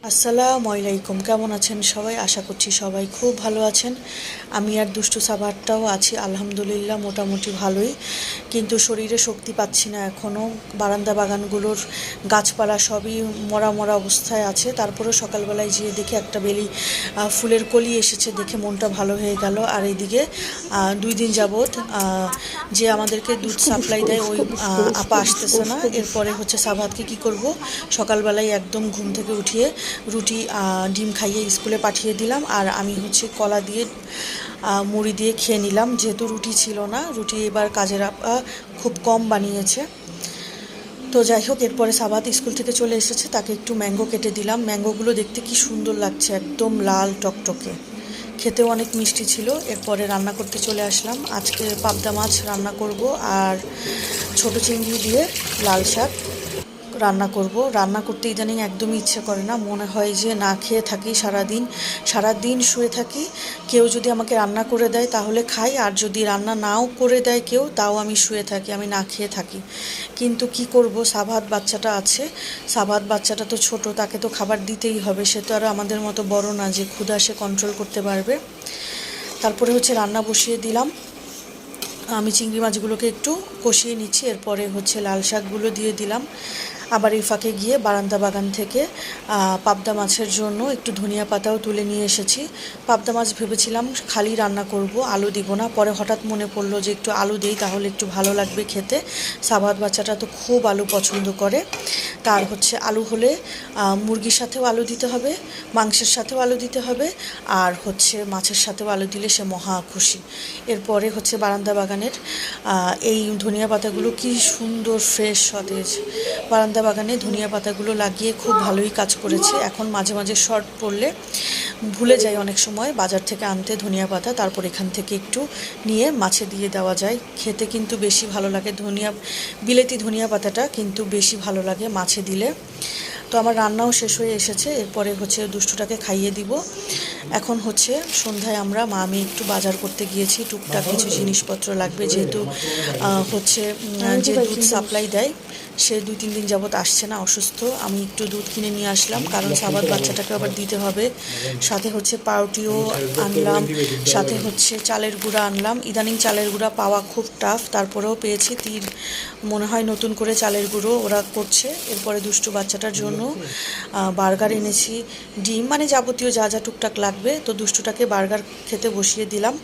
আসসালামু আলাইকুম, কেমন আছেন সবাই? আশা করছি সবাই খুব ভালো আছেন। আমি আর দুষ্টু সাবারটাও আছি আলহামদুলিল্লাহ, মোটামুটি ভালোই। কিন্তু শরীরে শক্তি পাচ্ছি না এখনও। বারান্দা বাগানগুলোর গাছপালা সবই মরা মরা অবস্থায় আছে। তারপরেও সকালবেলায় যেয়ে দেখে একটা বেলি ফুলের কলি এসেছে, দেখে মনটা ভালো হয়ে গেল। আর এইদিকে 2 দিন যাবৎ যে আমাদেরকে দুধ সাপ্লাই দেয় ওই আপা আসতেছে না। এরপরে হচ্ছে সাবাতকে কি করব, সকালবেলায় একদম ঘুম থেকে উঠিয়ে রুটি ডিম খাইয়ে স্কুলে পাঠিয়ে দিলাম। আর আমি হচ্ছে কলা দিয়ে মুড়ি দিয়ে খেয়ে নিলাম, যেহেতু রুটি ছিল না। রুটি এবার কাজের আপা খুব কম বানিয়েছে। তো যাই হোক, এরপরে সাবাত স্কুল থেকে চলে এসেছে, তাকে একটু ম্যাঙ্গো কেটে দিলাম। ম্যাঙ্গোগুলো দেখতে কি সুন্দর লাগছে, একদম লাল টকটকে, খেতেও অনেক মিষ্টি ছিল। এরপরে রান্না করতে চলে আসলাম। আজকে পাবদা মাছ রান্না করব আর ছোট চিংড়ি দিয়ে লাল শাক রান্না করব। রান্না করতে ইদানিং একদমই ইচ্ছে করে না, মনে হয় যে না খেয়ে থাকি সারাদিন শুয়ে থাকি। কেউ যদি আমাকে রান্না করে দেয় তাহলে খাই, আর যদি রান্না নাও করে দেয় কেউ, তাও আমি শুয়ে থাকি, আমি না খেয়ে থাকি। কিন্তু কি করব, সাবাত বাচ্চাটা আছে। সাবাত বাচ্চাটা তো ছোট, তাকে তো খাবার দিতেই হবে। সে তো আর আমাদের মতো বড় না যে ক্ষুধা সে কন্ট্রোল করতে পারবে। তারপরে হচ্ছে রান্না বসিয়ে দিলাম। আমি চিংড়ি মাছগুলোকে একটু কষিয়ে নিচ্ছি। এরপরে হচ্ছে লাল শাকগুলো দিয়ে দিলাম। আবার এই ফাঁকে গিয়ে বারান্দা বাগান থেকে পাবদা মাছের জন্য একটু ধনিয়া পাতাও তুলে নিয়ে এসেছি। পাবদা মাছ ভেবেছিলাম খালি রান্না করব, আলু দিব না। পরে হঠাৎ মনে পড়লো যে একটু আলু দিই, তাহলে একটু ভালো লাগবে খেতে। সাবাত বাচ্চাটা তো খুব আলু পছন্দ করে। তার হচ্ছে আলু হলে মুরগির সাথেও আলু দিতে হবে, মাংসের সাথেও আলু দিতে হবে, আর হচ্ছে মাছের সাথেও আলু দিলে সে মহা খুশি। এরপরে হচ্ছে বারান্দা বাগানের এই ধনিয়া পাতাগুলো কি সুন্দর ফ্রেশ সতেজ। বারান্দা বাগানে ধনিয়া পাতাগুলো লাগিয়ে খুব ভালোই কাজ করেছে। এখন মাঝে মাঝে শর্ট পড়লে ভুলে যাই অনেক সময় বাজার থেকে আনতে ধনিয়া পাতা, তারপর এখান থেকে একটু নিয়ে মাছে দিয়ে দেওয়া যায়। খেতে কিন্তু বেশি ভালো লাগে বিলেতি ধনিয়া পাতাটা কিন্তু বেশি ভালো লাগে মাছে দিলে। তো আমার রান্নাও শেষ হয়ে এসেছে। এরপরে হচ্ছে দুষ্টুটাকে খাইয়ে দিব। এখন হচ্ছে সন্ধ্যায় আমরা আমি একটু বাজার করতে গিয়েছি, টুকটাক কিছু জিনিসপত্র লাগবে, যেহেতু হচ্ছে যে দুধ সাপ্লাই দেয় সে 2-3 দিন যাবৎ আসছে না, অসুস্থ। আমি একটু দুধ কিনে নিয়ে আসলাম, কারণ সাবাত বাচ্চাটাকে আবার দিতে হবে। সাথে হচ্ছে পাউরুটিও আনলাম, সাথে হচ্ছে চালের গুঁড়া আনলাম। ইদানিং চালের গুঁড়া পাওয়া খুব টাফ, তারপরেও পেয়েছি। মনে হয় নতুন করে চালের গুঁড়ো ওরা করছে। এরপরে দুষ্টু বাচ্চাটার জন্য বার্গার এনেছি, ডিম, মানে যাবতীয় যা যা টুকটাক লাগবে। তো দুষ্টুটাকে বার্গার খেতে বসিয়ে দিলাম।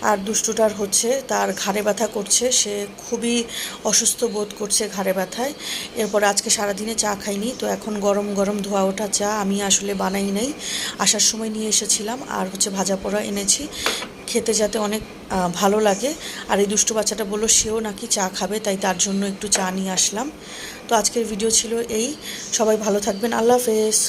আর দুষ্টুটার হচ্ছে তার ঘাড়ে ব্যথা করছে, সে খুবই অসুস্থ বোধ করছে ঘাড়ে ব্যথায়। এরপর আজকে সারাদিনে চা খাইনি, তো এখন গরম গরম ধোয়া ওঠা চা আমি আসলে বানাই নাই, আসার সময় নিয়ে এসেছিলাম। আর হচ্ছে ভাজা পোড়া এনেছি, খেতে যাতে অনেক ভালো লাগে। আর এই দুষ্টু বাচ্চাটা বললো সেও নাকি চা খাবে, তাই তার জন্য একটু চা নিয়ে আসলাম। তো আজকের ভিডিও ছিল এই। সবাই ভালো থাকবেন, আল্লাহ হাফেজ।